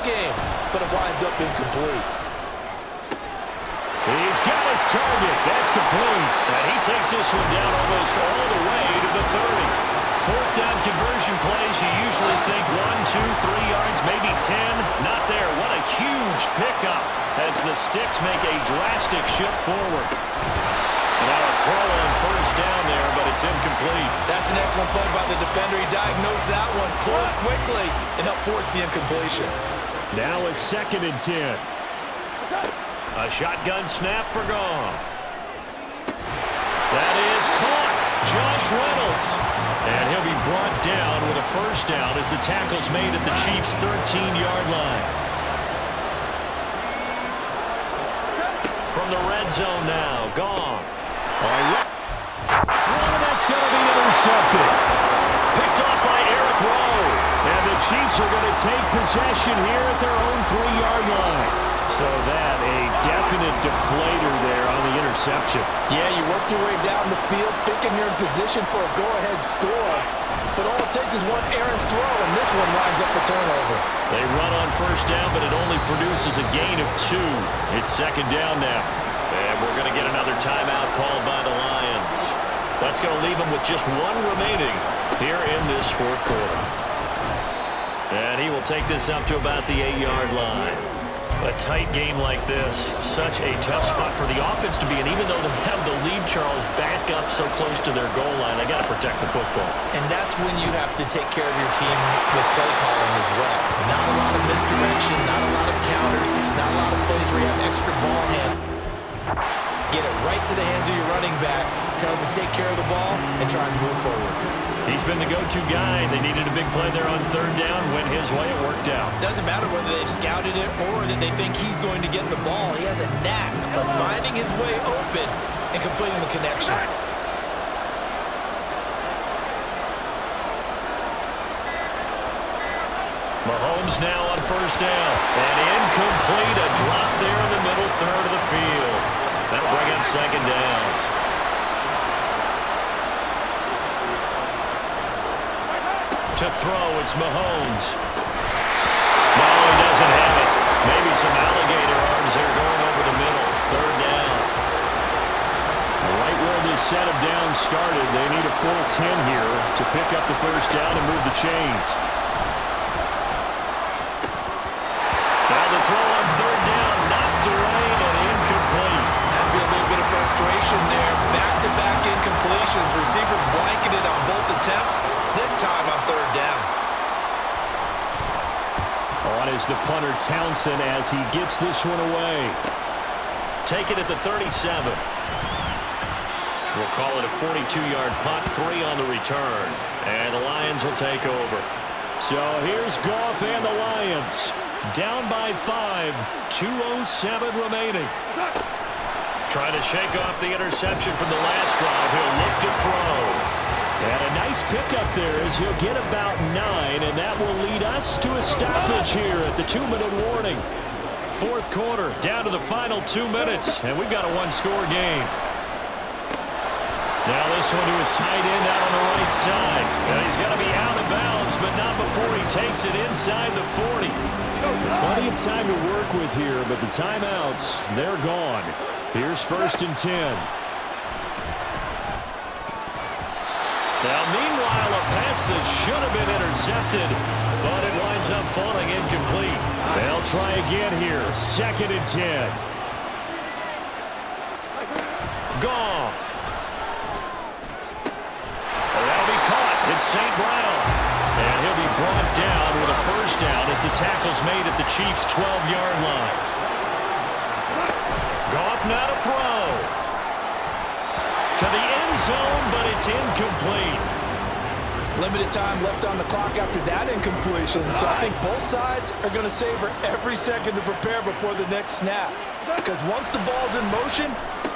game, but it winds up incomplete. He's got his target. That's complete. And he takes this one down almost all the way to the 30. Fourth down conversion plays, you usually think 1, 2, 3 yards, maybe 10. Not there. What a huge pickup as the Sticks make a drastic shift forward. And now a throw on first down there, but it's incomplete. That's an excellent play by the defender. He diagnosed that one, closed quickly, and helped force the incompletion. Now a 2nd and 10. A shotgun snap for Goff. That is caught. Josh Reynolds. And he'll be brought down with a first down as the tackle's made at the Chiefs' 13-yard line. From the red zone now, Goff. One that's going to be intercepted. Picked off by Eric Rowe. And the Chiefs are going to take possession here at their own 3-yard line. So that a definite deflator there on the interception. Yeah, you work your way down the field thinking you're in position for a go-ahead score. But all it takes is one errant throw, and this one winds up a turnover. They run on first down, but it only produces a gain of 2. It's 2nd down now. And we're going to get another timeout called by the Lions. That's going to leave them with just 1 remaining here in this 4th quarter. And he will take this up to about the 8-yard line. A tight game like this, such a tough spot for the offense to be in. Even though they have the lead, Charles, back up so close to their goal line, they got to protect the football. And that's when you have to take care of your team with play calling as well. Not a lot of misdirection, not a lot of counters, not a lot of plays where you have extra ball hand. Get it right to the hands of your running back, tell him to take care of the ball, and try and move forward. He's been the go-to guy. They needed a big play there on 3rd down. Went his way. It worked out. Doesn't matter whether they've scouted it or that they think he's going to get the ball. He has a knack for finding his way open and completing the connection. Mahomes now on first down. And incomplete. A drop there in the middle third of the field. That'll bring up 2nd down. To throw, it's Mahomes. No, he doesn't have it. Maybe some alligator arms there going over the middle. 3rd down. Right where this set of downs started, they need a full 10 here to pick up the first down and move the chains. Now the throw on 3rd down, knocked away and incomplete. Has to be a little bit of frustration there. Back-to-back incompletions. Receivers blanketed on both attempts. This time on 3rd down. On is the punter Townsend as he gets this one away. Take it at the 37. We'll call it a 42-yard punt, 3 on the return. And the Lions will take over. So here's Goff and the Lions. Down by 5, 2:07 remaining. Trying to shake off the interception from the last drive. He'll look to throw. And a nice pickup there as he'll get about 9, and that will lead us to a stoppage here at the 2-minute warning. 4th quarter, down to the final 2 minutes, and we've got a 1-score game. Now this one to his tight end out on the right side. And he's going to be out of bounds, but not before he takes it inside the 40. Plenty of time to work with here, but the timeouts, they're gone. Here's 1st and 10. Now, meanwhile, a pass that should have been intercepted, but it winds up falling incomplete. They'll try again here. 2nd and 10. Goff. That'll be caught. It's St. Brown. And he'll be brought down with a first down as the tackle's made at the Chiefs' 12-yard line. Goff now to throw. To the end zone, but it's incomplete. Limited time left on the clock after that incompletion, so I think both sides are going to savor every second to prepare before the next snap. Because once the ball's in motion,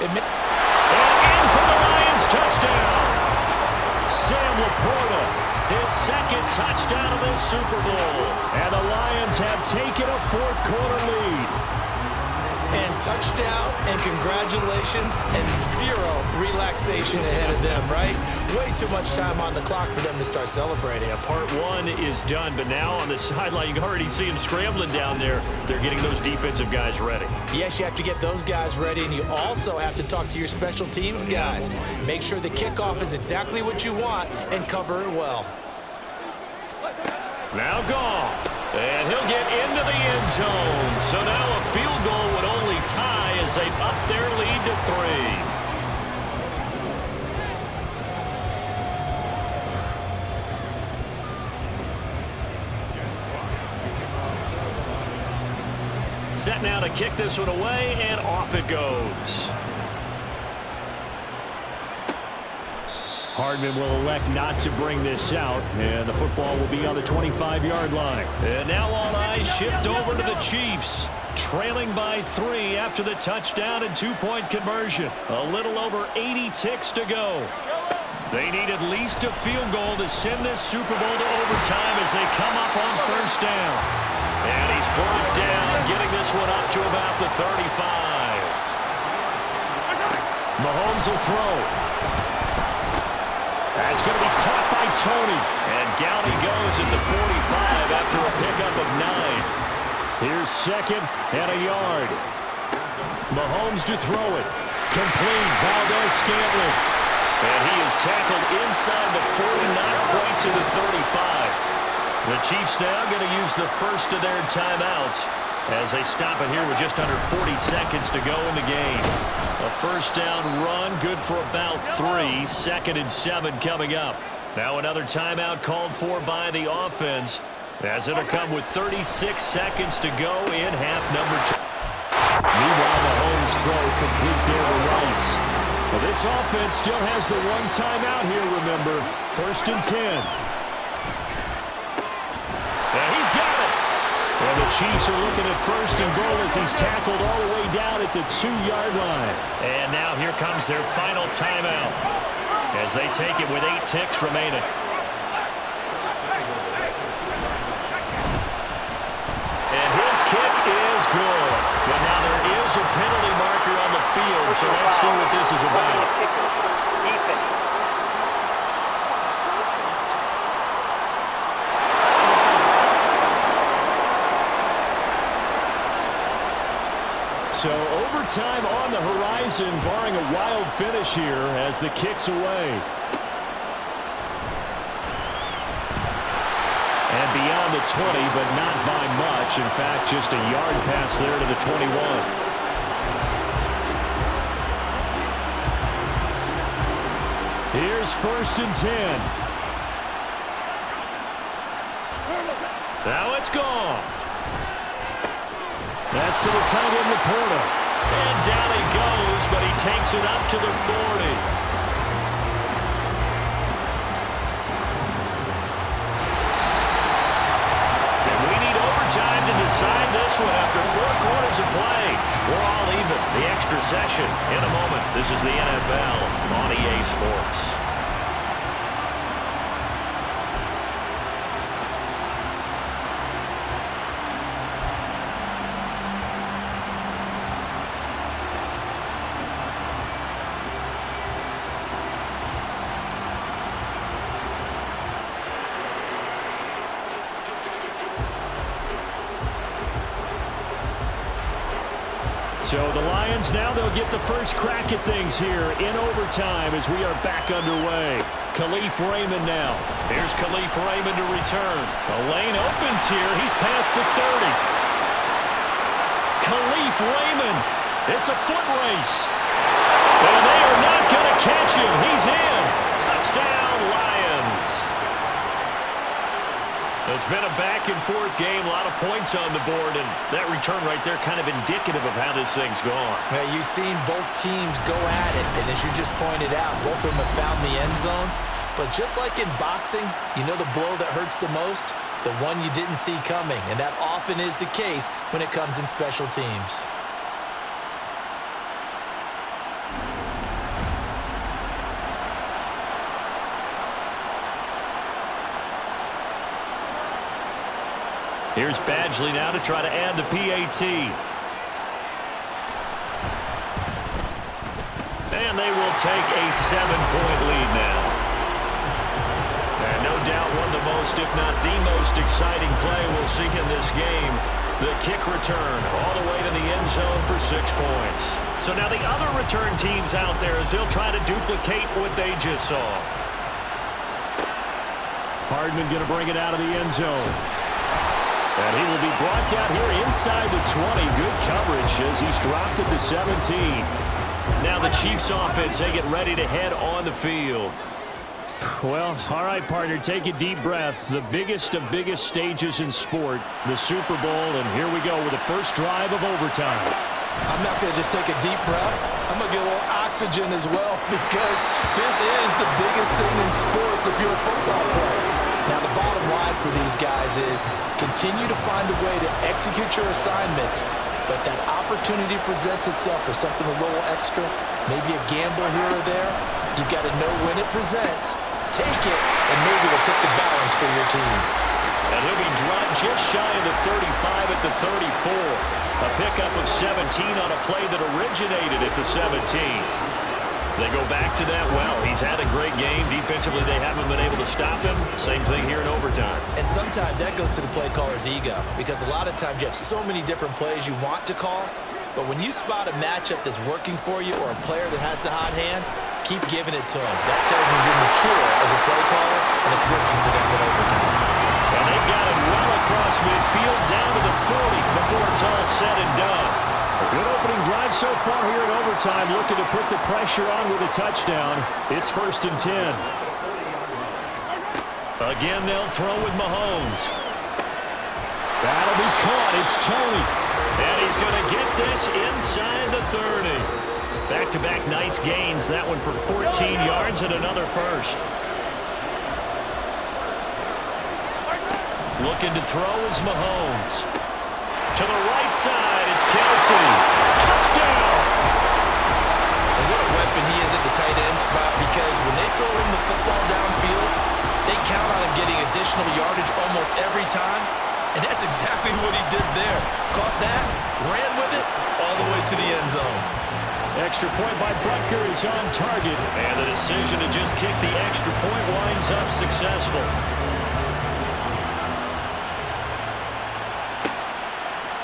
it may... And in for the Lions, touchdown. Sam Laporta, his 2nd touchdown of this Super Bowl. And the Lions have taken a 4th quarter lead. And touchdown and congratulations and zero relaxation ahead of them, right? Way too much time on the clock for them to start celebrating. Yeah, part one is done, but now on the sideline, you can already see them scrambling down there. They're getting those defensive guys ready. Yes, you have to get those guys ready, and you also have to talk to your special teams guys. Make sure the kickoff is exactly what you want and cover it well. Now Goff, and he'll get into the end zone. So now a field goal would only tie as they up their lead to 3. Set now to kick this one away, and off it goes. Hardman will elect not to bring this out, and the football will be on the 25-yard line. And now all eyes shift over to the Chiefs, trailing by 3 after the touchdown and two-point conversion. A little over 80 ticks to go. They need at least a field goal to send this Super Bowl to overtime as they come up on first down. And he's brought down, getting this one up to about the 35. Mahomes will throw. That's going to be caught by Tony. And down he goes at the 45 after a pickup of 9. Here's second and a yard. Mahomes to throw it. Complete. Valdez-Scantling. And he is tackled inside the 40, not quite to the 35. The Chiefs now going to use the first of their timeouts as they stop it here with just under 40 seconds to go in the game. A first down run, good for about 3. 2nd and 7 coming up. Now another timeout called for by the offense, as it'll come with 36 seconds to go in half number 2. Meanwhile, Mahomes throw complete there to Rice. Well, this offense still has the one timeout here, remember. 1st and 10. And he's got it. And the Chiefs are looking at 1st and goal as he's tackled all the way down at the 2-yard line. And now here comes their final timeout as they take it with 8 ticks remaining. And his kick is good. But now there is a penalty marker on the field, so let's see what this is about. So overtime on the horizon, barring a wild finish here as the kick's away. And beyond the 20, but not by much. In fact, just a yard pass there to the 21. Here's 1st and 10. Now it's gone. That's to the tight end, Laporta. And down he goes, but he takes it up to the 40. And we need overtime to decide this one after 4 quarters of play. We're all even. The extra session in a moment. This is the NFL on EA Sports. So the Lions now, they'll get the first crack at things here in overtime as we are back underway. Khalif Raymond now. Here's Khalif Raymond to return. The lane opens here. He's past the 30. Khalif Raymond. It's a foot race. And they are not going to catch him. He's in. Touchdown, Lions. It's been a back-and-forth game, a lot of points on the board, and that return right there kind of indicative of how this thing's gone. Yeah, you've seen both teams go at it, and as you just pointed out, both of them have found the end zone. But just like in boxing, you know the blow that hurts the most? The one you didn't see coming, and that often is the case when it comes in special teams. Here's Badgley now to try to add the PAT. And they will take a 7-point lead now. And no doubt one of the most, if not the most exciting play we'll see in this game. The kick return all the way to the end zone for 6 points. So now the other return teams out there as they'll try to duplicate what they just saw. Hardman going to bring it out of the end zone. And he will be brought down here inside the 20. Good coverage as he's dropped at the 17. Now the Chiefs offense, they get ready to head on the field. Well, all right, partner, take a deep breath. The biggest of biggest stages in sport, the Super Bowl, and here we go with the first drive of overtime. I'm not going to just take a deep breath. I'm going to get a little oxygen as well because this is the biggest thing in sports if you're a football player. Now, the bottom line for these guys is continue to find a way to execute your assignment, but that opportunity presents itself for something a little extra, maybe a gamble here or there. You've got to know when it presents, take it, and maybe it'll tip the balance for your team. And he'll be dropped just shy of the 35 at the 34. A pickup of 17 on a play that originated at the 17. They go back to that. Well, he's had a great game. Defensively, they haven't been able to stop him. Same thing here in overtime. And sometimes that goes to the play caller's ego because a lot of times you have so many different plays you want to call, but when you spot a matchup that's working for you or a player that has the hot hand, keep giving it to him. That tells me you're mature as a play caller, and it's working for them in overtime. And they've got him well across midfield down to the 40 before it's all said and done. A good opening drive so far here in overtime, looking to put the pressure on with a touchdown. It's 1st and 10. Again, they'll throw with Mahomes. That'll be caught. It's Tony. And he's going to get this inside the 30. Back-to-back nice gains. That one for 14 yards and another first. Looking to throw is Mahomes. To the right side, it's Kelsey. Touchdown! And what a weapon he is at the tight end spot because when they throw him the football downfield, they count on him getting additional yardage almost every time. And that's exactly what he did there. Caught that, ran with it, all the way to the end zone. Extra point by Butker is on target. And the decision to just kick the extra point winds up successful.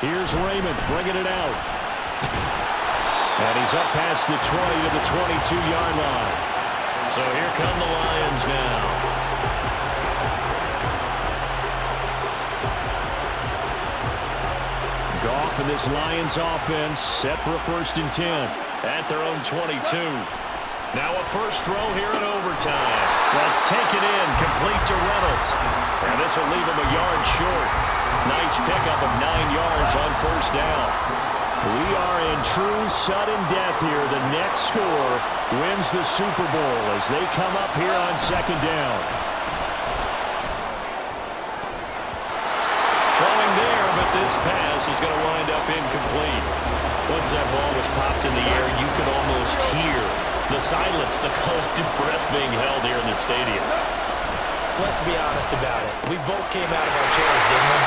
Here's Raymond bringing it out. And he's up past the 20 to the 22-yard line. So here come the Lions now. Goff and this Lions offense set for a 1st and 10 at their own 22. Now a first throw here in overtime. That's taken in, complete to Reynolds. And this will leave him a yard short. Nice pickup of 9 yards on 1st down. We are in true sudden death here. The next score wins the Super Bowl as they come up here on 2nd down. Throwing there, but this pass is going to wind up incomplete. Once that ball was popped in the air, you could almost hear the silence, the collective breath being held here in the stadium. Let's be honest about it. We both came out of our chairs, didn't we?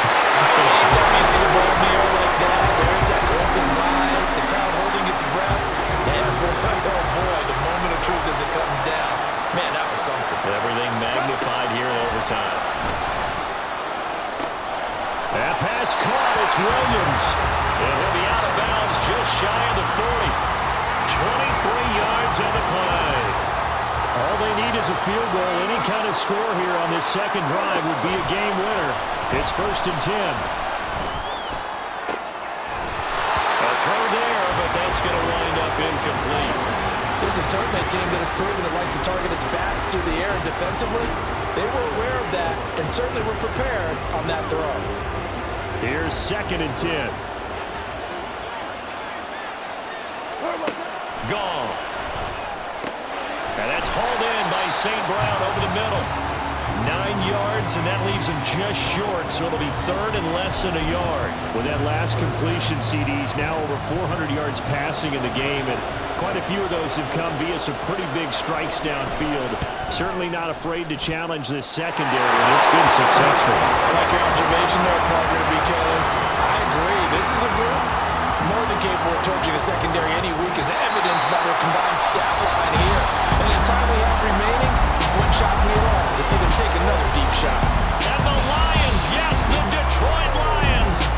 Anytime you see the ball in the air like that, there is that collective rise, the crowd holding its breath. And boy, oh boy, the moment of truth as it comes down. Man, that was something. Everything magnified here in overtime. That pass caught. It's Williams. And he'll be out of bounds just shy of the 40. 23 yards on the play. All they need is a field goal. Any kind of score here on this second drive would be a game winner. It's 1st and 10. A throw there, but that's going to wind up incomplete. This is certainly a team that has proven it likes to target its backs through the air and defensively. They were aware of that and certainly were prepared on that throw. Here's 2nd and 10. Goff. And that's hauled in by St. Brown over the middle. 9 yards, and that leaves him just short, so it'll be 3rd and less than a yard. With that last completion, CD's now over 400 yards passing in the game, and quite a few of those have come via some pretty big strikes downfield. Certainly not afraid to challenge this secondary, and it's been successful. I like your observation there, partner, because I agree. This is a group more than capable of torching a secondary any week, as evidenced by their combined stat line here. And in the time we have remaining, it wouldn't shock me at all to see them take another deep shot. And the Lions, yes, the Detroit Lions